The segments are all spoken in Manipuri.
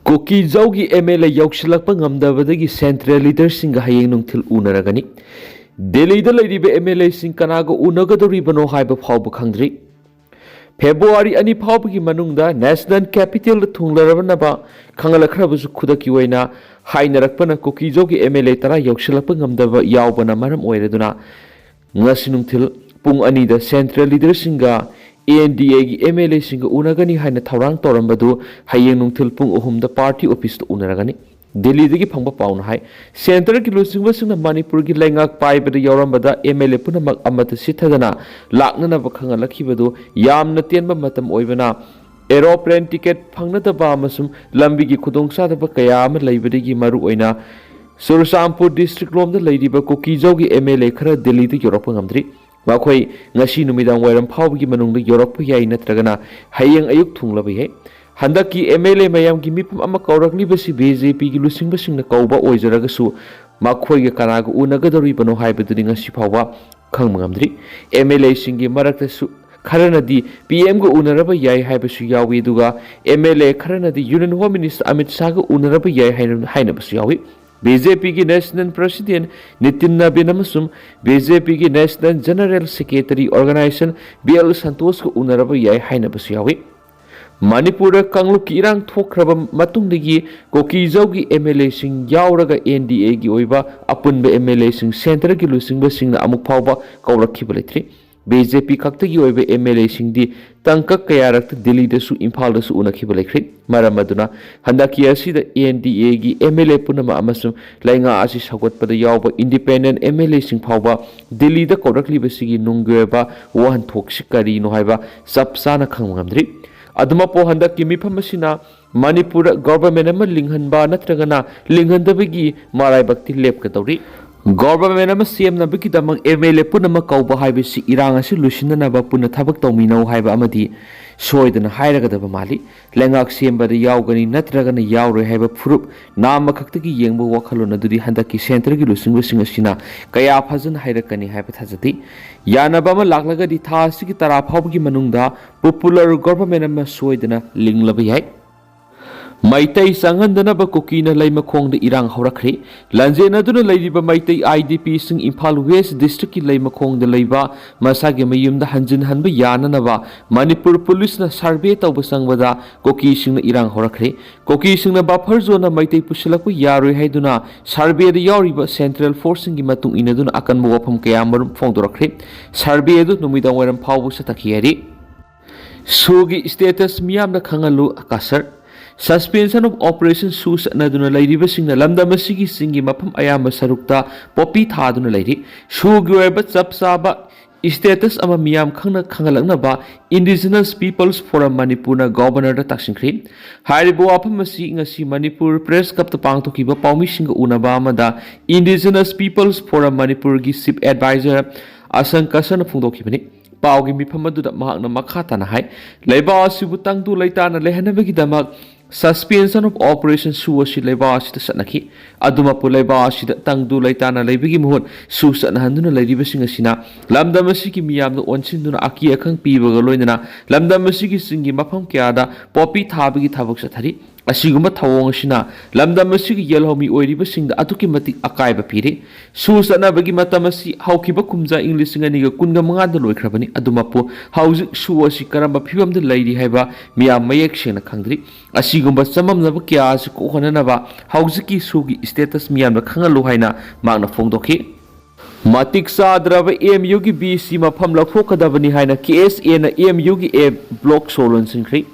ꯀꯣꯀꯤꯖꯧꯒꯤ MLA ꯌꯧꯁꯤꯜꯂꯛꯄ ꯉꯝꯗꯕꯗꯒꯤ ꯁꯦꯟꯇ꯭ꯔꯦꯜ ꯂꯤꯗꯔꯁꯤꯡꯒ ꯍꯌꯦꯡ ꯅꯨꯡꯊꯤꯜ ꯎꯅꯔꯒꯅꯤ꯫ ꯗꯦꯜꯂꯤꯗ ꯂꯩꯔꯤꯕ MLAꯁꯤꯡ ꯀꯅꯥꯒ ꯎꯅꯒꯗꯧꯔꯤꯕꯅꯣ ꯍꯥꯏꯕ ꯐꯥꯎꯕ ꯈꯪꯗ꯭ꯔꯤ꯫ ꯐꯦꯕ꯭ꯔꯨꯋꯥꯔꯤ 2 ꯐꯥꯎꯕꯒꯤ ꯃꯅꯨꯡꯗ ꯅꯦꯁꯅꯦꯜ ꯀꯦꯄꯤꯇꯦꯜꯗ ꯊꯨꯡꯂꯔꯕꯅꯕ ꯈꯪꯍꯜꯂꯛꯈ꯭ꯔꯕꯁꯨ ꯈꯨꯗꯛꯀꯤ ꯑꯣꯏꯅ ꯍꯥꯏꯅꯔꯛꯄꯅ ꯀꯣꯀꯤꯖꯧꯒꯤ MLA 10 ꯌꯧꯁꯤꯜꯂꯛꯄ ꯉꯝꯗꯕ ꯌꯥꯎꯕꯅ ꯃꯔꯝ ꯑꯣꯏꯔꯗꯨꯅ ngasi nungthil pung 2 da central leadersinga ANDA gi MLA singa unagani haina thaurang torambadu hayeng nungthil pung 3 da party office to unaragani Delhi dagi phangba pauna hai center ki lusingba singna Manipur gi lengak paibada yorambada MLA punamak amata sithadana lakna na bakhanga lakhibadu yamna tenba matam oibana aeroplane ticket phangnadaba amasum lambi gi khudongsa da kaya ama leibadagi maru oina Sursampur district lomda leiriba Kokijaugi MLA khara Delhi da Europe ngamdri makhoi ngasi numidang wairam phawgi manungda Europe yai natragana hayeng ayuk thunglaba yai handaki MLA mayam gi mipum ama kaurakli basi BJP gi lusing basing na kauba oijaraga su makhoi ga kanaga unagadori bano haibaduri ngasi phawba khangma ngamdri MLA singi marakta su Kharanadi PM go unaraba yai haibasu yawi duga MLA Kharanadi Union Home Minister Amit Shah go unaraba yai hainabasu yawi BJP की नेशनल प्रेसिडेंट नितिन नबीन अमसुम BJP की national general secretary organisation BL Santosh को उनरब याय हाइनबसु यावी मणिपुर कांगलुप की इरांग थोखरब मतुंगदगी कोकीजौ की MLA सिंग यावरगा NDA की ओइबा अपुनब MLA सिंग सेंटर की लुसिंगब सिंग अमुक फावबा कौरखिब लेथ्री BJP खक्तगी ओइबे MLA सिंग दी तंकक कयारक दिल्ली दसु इम्फाल दसु उनखिब लेख्री मरम अदुना हंदकी असिदा ANDA की MLA पुनम अमसुम लैंगा आसि सगोत्पद यावबा इंडिपेंडेंट MLA सिंग फावबा दिल्ली द कौरखलिब सिगी नुंगयबा वहन थोक्सि करी नो हाइबा सबसाना खंगमद्री अदुमपो हंदकी मिफमसिना मणिपुर गवर्नमेंट अम लिंगहनबा नत्रगना लिंगहनदबगी माराइबक्ति लेपकदौरी Government ama CM na biki damang MLA punama kauba haibe si irang asi lusina na ba puna thabak tawminau haiba amadi soidana hairagadaba mali lengak CM ba da yaugani natragana yauroi haiba phurup nama khaktagi yengba wakhalon adudi handaki center gi lusingba sing asina kaya phajana hairakani haiba thajati yanaba ama laklagadi tha asigi tara phawgi manungda popular government ama soidana linglaba yai Maitai Sangandana Bakukina Laimakong the Irang Horakri, Lanzena Duna Lady Maitai IDP sing Impal West District Laimakong the Laiba, Masagimayum the Hanjin Hanba Yananava, Manipur Police na Sarbe Taubasangwada, Koki sing the Irang Horakri, Koki sing the Bapper Zona Maitai Pushalaku Yari Haiduna, Sarbe the Yoriba Central Forcing Imatung Inadun Akan Muapam Kayamur Fondorakri, Sarbe Edu Numida Waram Pau Satakieri. Sugi status Miam the Kangalu Akasar. Suspension of Operation Sus Naduna Lady Basing the Lambda Masigi Singi Mapam Ayama Sarukta, Poppy Taduna Lady, Shugueba Sapsaba, Status Ama Miam Kana Kangalanaba, Indigenous Peoples Forum Manipuna Governor the Taxinkri, Haribo Apamasi Ngasi Manipur Press Cup the Pang to keep a Paumising Unabama da, Indigenous Peoples Forum Manipur Gisip Advisor, Asan Kasan Fundokipani. Paugi mipamadu da mahakna makata na hai laiba asibutang tu laitana lehanabagi damak suspension of operation su asi laiba asida sanaki aduma pu laiba asida tangdu laitana laibagi muhot su sanhanduna lairiba singa sina lamdam asigi miyamna onsinduna aki akhang pibaga loinana lamdam asigi singi mafam kyada popi thabagi thabak sathari asiguma thawong sina lamdam asigi yelhomi oiriba singda atuki mati akaiba piri su sanabagi matamasi haukiba kumja english singaniga kunga mangada loikrabani adumapu hauzik su asi karamba phibamda lairi haiba miyam mayek sena khangdri asigumba samamnaba kya asi ko honanaba hauziki sugi status miyamna khangalu haina magna phongdokhi Matik Sadrava MU gi BC mafam lakhokadabani haina KSA na MU gi A block solon singkri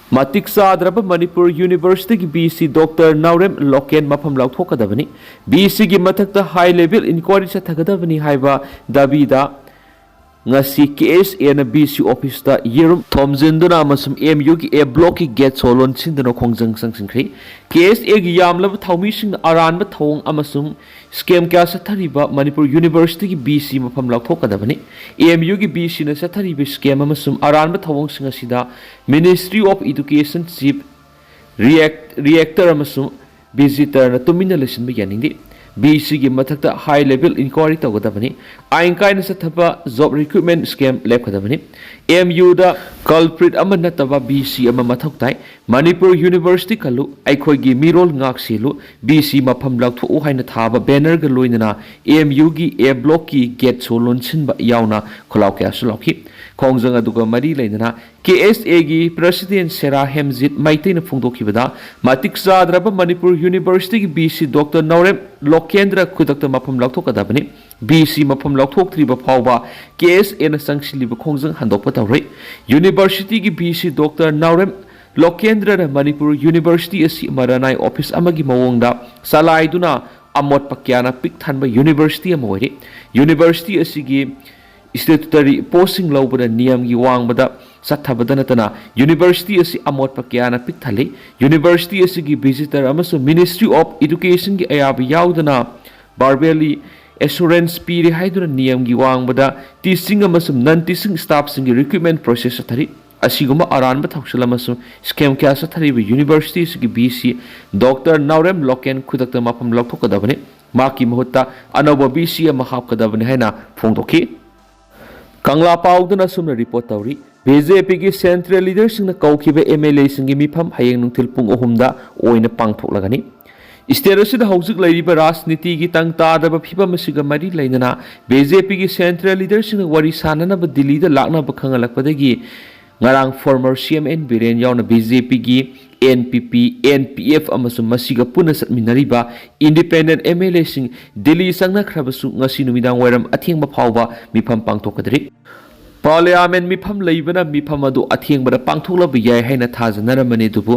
Matik Sadraba Manipur University ki BC Dr. Naurem Loken mafam lakhokadabani BC gi mathakta high level inquiry sa thagadabani haiba dabida ngasi KSA na BC office ta yerum thomjenduna amasum MU ki A block ki gate solon sindano khongjang sangsingkri KSA gi yamlab thawmi sing aran ba thong amasum scam kya sathariba Manipur University ki BC mafam lakhokadabani MU ki BC na sathariba scam amasum aran ba thawong sing asida Ministry of Education Chief Reactor amasum visitor na tumina lesson ba yanindi BC gi mathakta high level inquiry tawgadabani ain kaina sathaba job recruitment scam lepkadabani MU da culprit ama nataba BC ama mathoktai Manipur University kalu aikhoi gi mirol ngak silu BC mafam lakthu u haina thaba banner ga loinana MU gi A block ki gate so lonsin ba yauna kholaw kya sulokhi khongjang aduga mari leina KSA gi president Sarah Hemjit maiteina phungdokhibada matik sadraba Manipur University gi BC Dr Naurem Lokendra khudakta mafam laktokadabani BC mafam laktoktriba phawba KSA na sangshiliba khongjang handokpa tawrei University gi BC Dr Naurem Lokendra Manipur University asi maranai office amagi mawongda salaiduna amot pakyana pik thanba university amoire university asi gi statutory posting lawbada niyam gi wangbada sathabada natana university asi amot pakyana pik thale university asi gi visitor amaso Ministry of Education gi ayab yaudana barbeli assurance piri haiduna niyam gi wangbada teaching amasum non teaching staff singi recruitment process athari asiguma aranba thaksulamasu scam kya sathariba university sigi BC Dr Naurem Loken khudakta mafam laktokadabani maki mahutta anoba BC ama hapkadabani haina phongdokhi Kangla Paudana sumna report tawri BJP gi central leaders singna kawkhiba MLA singi mifam hayeng nungthil pung 3 da oina pangthoklagani State asida hawjik lairiba rajniti gi tangtadaba phibam asiga mari lainana BJP gi central leaders singna wari sananaba Delhi da lakna ba khangalakpadagi ngarang former CMN Biren yauna BJP gi NPP NPF amasum masiga puna satminariba independent MLA sing Delhi sangna khrabasu ngasi numidang wairam athengba phawba mifam pangthokadri Parliament mifam leibana mifam adu athengba pangthoklaba yai haina thajanarmani dubu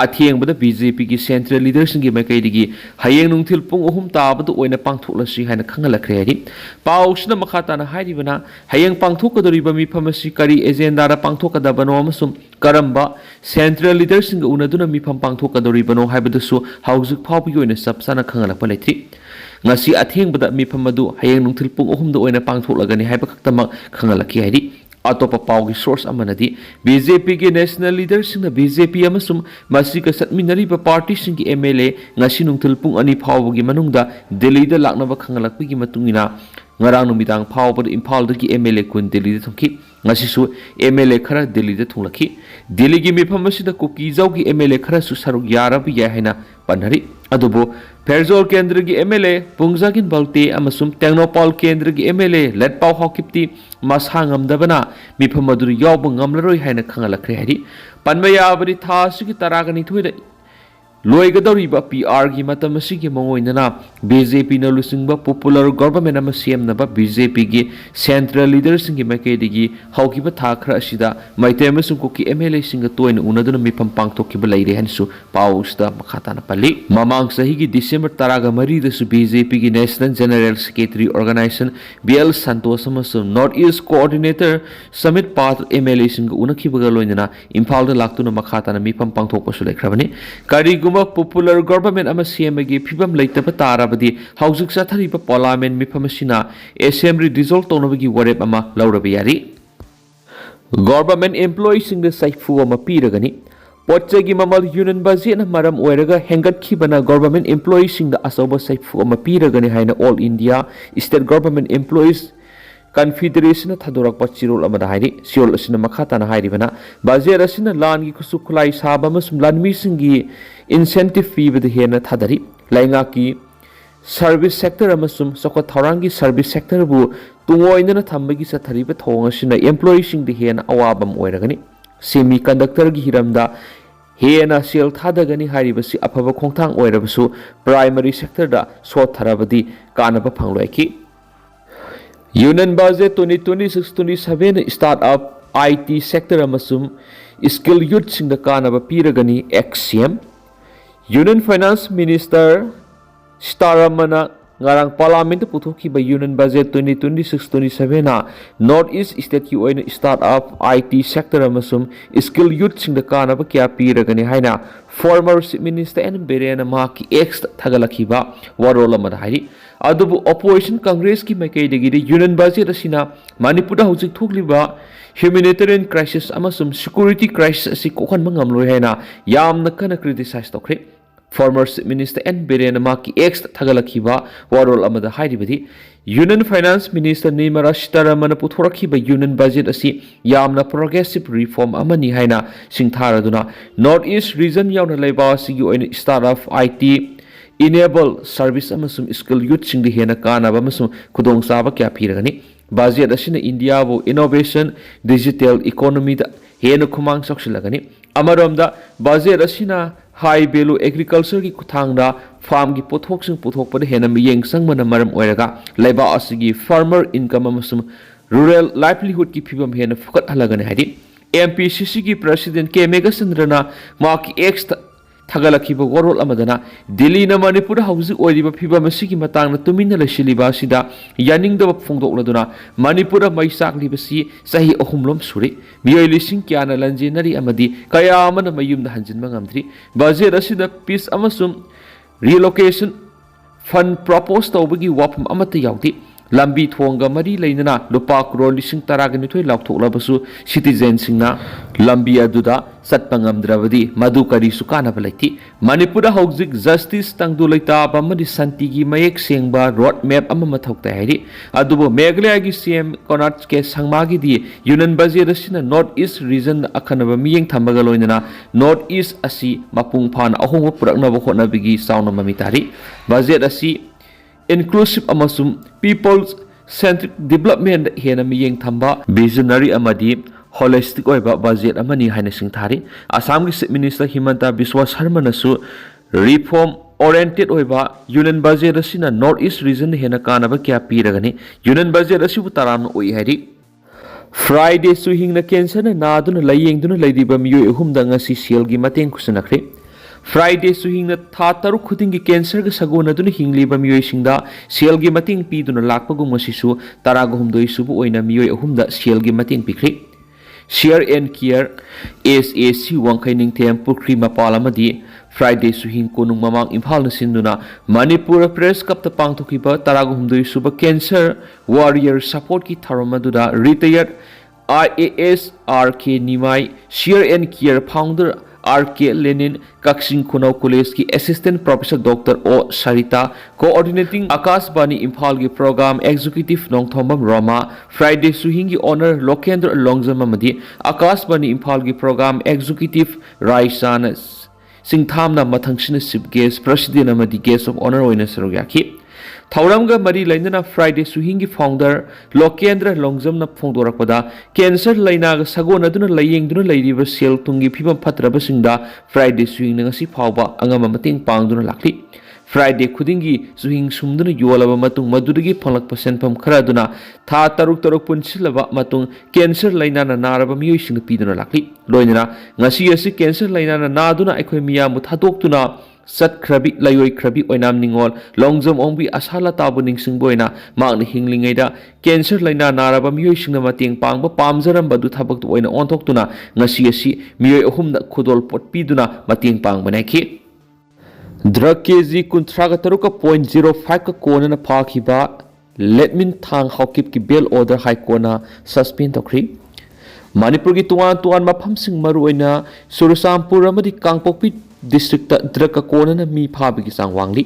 athengba BJP gi central leaders gi makaidigi hayeng nungthil pung 3 tabadu oina pangthoklasi haina khangalakre ari pausna makhatana hairibana hayeng pangthokadoriba mifam asi kari agenda ra pangthokadabano amasum karamba central leaders sing unaduna mifam pangthokadoribano haibadasu hawjuk phawbi oina sapsana khangalakpa leitri ngasi athengba mifam adu hayeng nungthil pung 3 da oina pangthoklagani haiba khaktama khangalaki hairi atopa pawgi source amanadi BJP gi national leaders sing BJP amasum masika satminariba party sing gi MLA ngasi nungthil pung 2 phawgi manungda Delhi da laknaba khangalakpi gi matungina ngarang numidang phawba Imphal da gi MLA kun Delhi da thongki ngasi su MLA khara Delhi da thonglaki Delhi gi mifam asida kuki jaw gi MLA khara su saruk yarabi ya haina panhari adubo Ferzol Kendra gi MLA Pungjagin Balte amasum Tengnopal Kendra gi MLA Letpaw Hokipti Mashangam dabana mifam adu yawb ngamlaroi haina khangalakre hari panmaya abri tha sigi taragani thuida loigadoriba PR gi matam asigi mongoinana BJP na lusingba popular government ama CM BJP gi central leaders singi makedigi haukiba thakra asida maitema sungkoki MLA singa toina unaduna mifam pangtokkiba leire hansu pausta makhatana pali mamang sahi gi December taraga mari dasu BJP gi National General Secretary Organization BL Santos amasung North East Coordinator Summit Path MLA singa unakhibaga loinana Imphal da laktuna makhatana mifam pangthokpa su lekhrabani kari popular government ama CMG phibam leitaba tarabadi hawjuk sathariba parliament mifam asina assembly dissolve tonabagi warep ama laurabi yari government employees sing the saifu ama piragani potchagi mamal union budget na maram oiraga hengat khibana government employees sing the asoba saifu ama piragani haina all India state government employees Confederation Thadorak Pachirol Amada Hairi, Siol Asina Makhatana Hairibana, Bazir Asina Langi Kusukulai Sabamus Lanmi Singi incentive fee with the Hena Thadari, Laingaki service sector Amasum, Sokotharangi service sector bu, Tungoina Tambagi Satariba Tongasina, employing the Hena Awabam Oiragani, semiconductor Giramda, Hena Sil Thadagani Haribasi Apava Kongtang Oirabasu, primary sector da, Swat Tarabadi, Kanaba Pangloiki. Union Budget 2026-27 Startup IT sector amasum skill youth sing the kanaba piragani XCM Union Finance Minister Staramana ngarang parliament puthoki ba Union Budget 2026-27 na North East State oina startup IT sector amasum skill youth sing the kanaba kya piragani haina former minister and Berena Maki ex Tagalaki Warola Madhari adubu opposition Congress ki maikaidagi Union Budget asina Manipur hojik thokliba humanitarian crisis amasum security crisis asi kokhan mangamloi haina yamna kana criticize tokre Former Chief Minister N. Biren maki ex thagalakiba warol amada hairibadi Union Finance Minister Nirmala Sitharaman puthorakhiba Union Budget asi yamna progressive reform amani haina singtharaduna North East region yauna leiba asigi oina startup IT enable service amasum skill youth singdi hena kanaba amasum khudong saba kya phiragani budget asina India bu innovation digital economy da hena khumang soksilagani amaromda budget asina high value agriculture ki kuthangda farm ki pothok sing pothok pade hena miyeng sangmana maram oiraga laiba asigi farmer income amasum rural livelihood ki phibam hena fukat halagani hadi MPCC ki president K Megasandrana maki ex Tagalaki warol amadana Delhi na Manipur hausi oiriba phibam asigi matangna tumina lesiliba sida yaning da phongdok laduna Manipur mai sakli basi sahi ahumlom suri miyoi lising kyana lanjenari amadi kaya amana mayum da hanjin mangamdri budget asida peace amasum relocation fund propose tawbagi wapam amata yawdi lambi thonga mari leinana lupa crore lising taragani thoi lauktholabasu citizen singna lambi aduda satpangamdravadi madu kari sukana balaiti Manipur hauzik justice tangdu leita bamadi santi gi mayek sengba road map ama mathokta hairi adubo Meghalaya gi CM Konark ke sangmagi di Union Budget asina North East region akhanaba miyeng thambaga loinana North East asi mapung phan ahongo purakna bokhona bigi sauna mamitari budget asi inclusive amasum people's centric development hena miyeng thamba visionary amadi holistic oiba budget amani haina singthari Assam gi Chief Minister Himanta Biswa Sharma nasu reform oriented oiba union budget asina North East region hena kanaba kya piragani union budget asibu taram oi hari Friday su hingna cancer na naduna layeng duna laidiba miyoi ahumda ngasi sel gi mateng kusanakre Friday su hingna tha taruk khuding gi cancer ga sagona duna hingliba miyoi singda sel gi mating pi duna lakpa gum ngasisu taragum doi subu oina miyoi ahumda sel gi mating pikri Share and Care SAC Wangkai Ningthem Pukri Mapalamadi Friday Suhin Konung Mamang Imphal na sinduna Manipur Press Cup ta pangthokiba taragumdoi suba cancer warrior support ki tharomaduda retired IAS RK Nimai Share and Care founder RK Lenin Kaksing Kunau College ki Assistant Professor Dr. O Sarita coordinating Akashbani Imphal ki program executive Nongthombam Roma Friday Suhingi honor Lokendra Longzamamadi Akashbani Imphal ki program executive Raisana Singthamna Mathangsina Sip guest president amadi guest of honor oina sarugyaki Thauramga mari lainana Friday Suhingi founder Lokendra Longzamna phongdorakpada cancer laina ga sagona duna layeng duna lairiba sel tungi phibam phatraba singda Friday Suhing ngasi phawba angama mating pangduna lakli Friday khudingi Suhing sumduna yolaba matung madudagi phalakpa senpham khara duna tha taruk taruk punsilaba matung cancer laina na naraba miyoi sing piduna lakli loinana ngasi asi cancer laina na naduna aikhoi miya mu thadoktuna Sat krabi layoi krabi oinam ningol longjam ongbi asala tabu ningsing boina magni hinglingai da cancer laina naraba miyoi singna mateng pangba pamjaram badu thabak oina onthok ngasi asi miyoi ahum da khudol pot piduna mateng pangba naiki drug kg 33.05 ka kona na phakhiba letmin thang hawkip ki bail order high kona suspend tokri Manipur ki tuan mafam sing maru oina Surasampur amadi Kangpokpi district drug ka kona na mi phabigi sang wangli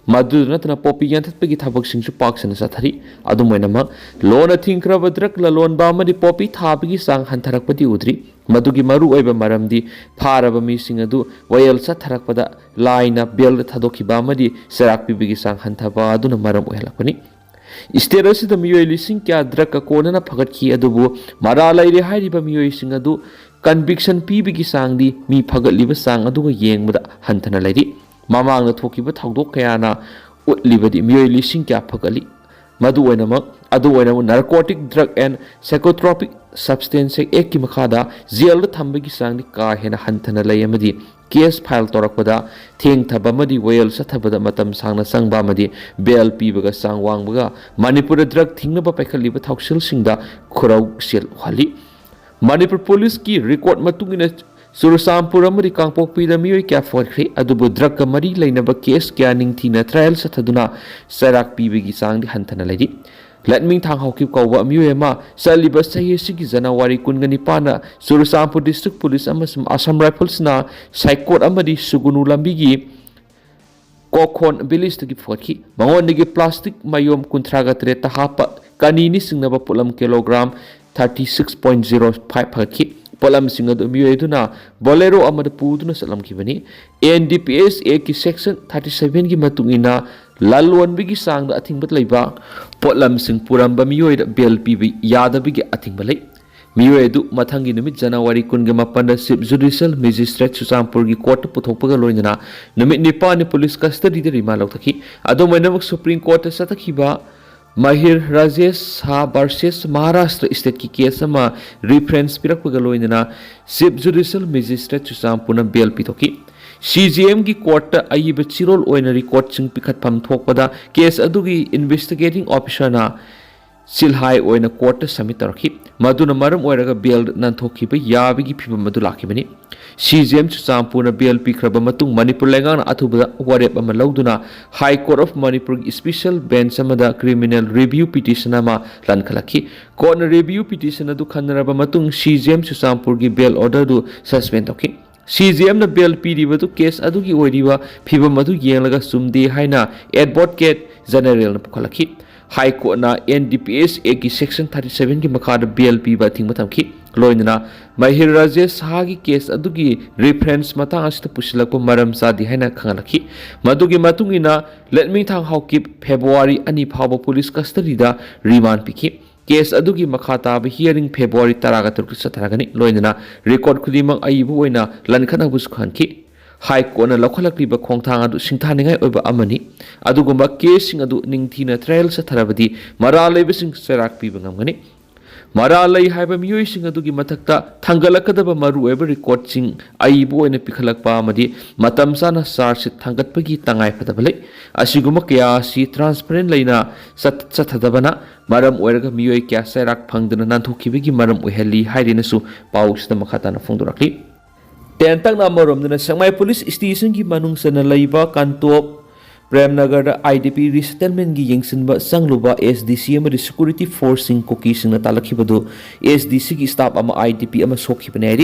madu natna popi yanthatpagi thabak singsu paksana sathari adumoina ma lona thingkraba drug la lon ba madi popi thabigi sang hantharakpati udri madugi maru oiba maramdi pharaba mi sing adu wayal satharakpada laina bel thadoki ba madi serak pibigi sang hanthaba aduna maram ohelakpani State da miyoi lising kya drug ka kona na phagat ki adubu mara laire hairiba miyoi sing adu conviction pibigi sangdi mi phagat liba sang aduga yengmada hanthana lairi mamang na thokiba thaudok kayana utlibadi miyoi lising kya phagali madu oinama narcotic drug and psychotropic substance act ki makhada jail da thambagi sangdi ka hena hanthana layamadi case file torakpada theng thabamadi wayal sathabada matam sangna sangbamadi bail pibaga sang wangbaga Manipur drug thingnaba paikhaliba thausil singda khurau sel hali Manipur police ki record matungina Surasampur amari Kangpokpi da miyoi kya forkhri adubu drug ka mari lainaba case kya ningthina trial sathaduna sarak pibagi sangdi hanthana lairi Letming thang hawkip kawwa miyoi ma saliba sahi sigi January 19 na Surasampur district police amasum Assam Rifles na Saikot amadi Sugunu lambigi Kokhon village की फोटकी मंगोन प्लास्टिक मयोम 53 हाप कनी सिंगनब पोलम किलोग्राम 36.05 फटकी पोलम सिंगना बोलेरो पूदुना चलमखिबनी NDPS A की सेक्शन 37 की मतुंगिना लालवनबी की सांग अथिंगबत लेबा पोलम सिंग पुरंबा मियोय बेल पीबी यादबी के अथिंगबा ले मियोय दु मथंगी नुमित जनवरी 19 चीफ जुडिशियल मजिस्ट्रेट चुचामपुर की कोर्ट पुथोकपगा लोइना नुमित 9 पुलिस कस्टडी दे रिमांड लौथकी अदोमैनमक सुप्रीम कोर्ट सतखिबा महिर राजेश शाह वर्सेस महाराष्ट्र स्टेट की केस रिफरेंस पिरकपगा लोइना chief judicial magistrate Churachandpur bail पीथोकी CGM की कोर्ट अयिब चिरोल ओइना रिकॉर्ड सिंग पिखतफम थोकपदा केस अदुगी इन्वेस्टिगेटिंग ऑफिसर ना सिलहाई ओइना कोर्ट सबमिट तौरखी मदुना मरम ओइरगा बेल नंथोखिबा याबिगी फिबम मदु लाखिबनी CGM चुचामपुर बेल पिखरब मतुंग मणिपुर लेंगाना अथुबदा वारेप अमा लौदुना हाई कोर्ट ऑफ मणिपुर की स्पेशल बेंच अमदा क्रिमिनल रिव्यू पिटिशन अमा लनखलखी कोर्ट रिव्यू पिटिशन अदु खनरब मतुंग CGM चुचामपुर की बेल ऑर्डर दु सस्पेंड तौखी CGM ना बेल पीरिबदु केस अदुगी ओइरिबा फिबम अदु येंलगा सुमदे हाइना एडवोकेट जनरल ना पुखलखी हाई कोर्ट ना NDPS A की सेक्शन 37 की मखाद बेल पीबा थिंग मतमखी लोइना महिर राजेश शाह की केस अदुगी रेफरेंस मतांग असित पुसलक मरम सादी हाइना खंगलखी मदुगी मतुंगिना लेटमी थांग हाउकी फेब्रुवारी 2 फाव पुलिस कस्टडीदा रिमांड पिखी केस अदुगी मखाताब हियरिंग फेब्रुवारी 13 सथरगनी लोइना रिकॉर्ड खुदिमंग अयिबु ओइना लनखनाबुस खनखी हाई कोर्ट लौखलक्लिबा खोंगथांग अदु सिंथानिंगाय ओइबा अमनी अदुगुंबा केसिंग अदु निंगथीना ट्रायल सथरबदी मरा लेबसिंग सेराक पीबा ngamgani मरा लई हाइबा मियोइसिंग अदुगी मथक्ता थांगलकदबा मरु ओइबा रिकॉर्डसिंग अयिबु ओइना पिखलकपा अमदी मतम साना चार्जशीट थांगतपगी तंगाय फदबले असिगुमा कयासी ट्रांसपेरेंट लेना सथदबना मरम ओइरगा मियोइ क्या सेराक फंगदना नांथोखिबगी मरम ओइहली हाइरिनसु पाउसदा मखाताना फोंदोरखली तेंतंगना मरोमदना संगमाई पुलिस स्टेशन की मनुंगसना लैबा कांतोप प्रेमनगर IDP रिसेटलमेंट की येंगसिनबा संगलुबा SDC अमदी सिक्योरिटी फोर्स सिंग कोकी सिंगना तालखिबदु SDC की स्टाफ अमा IDP अमा सोखिबने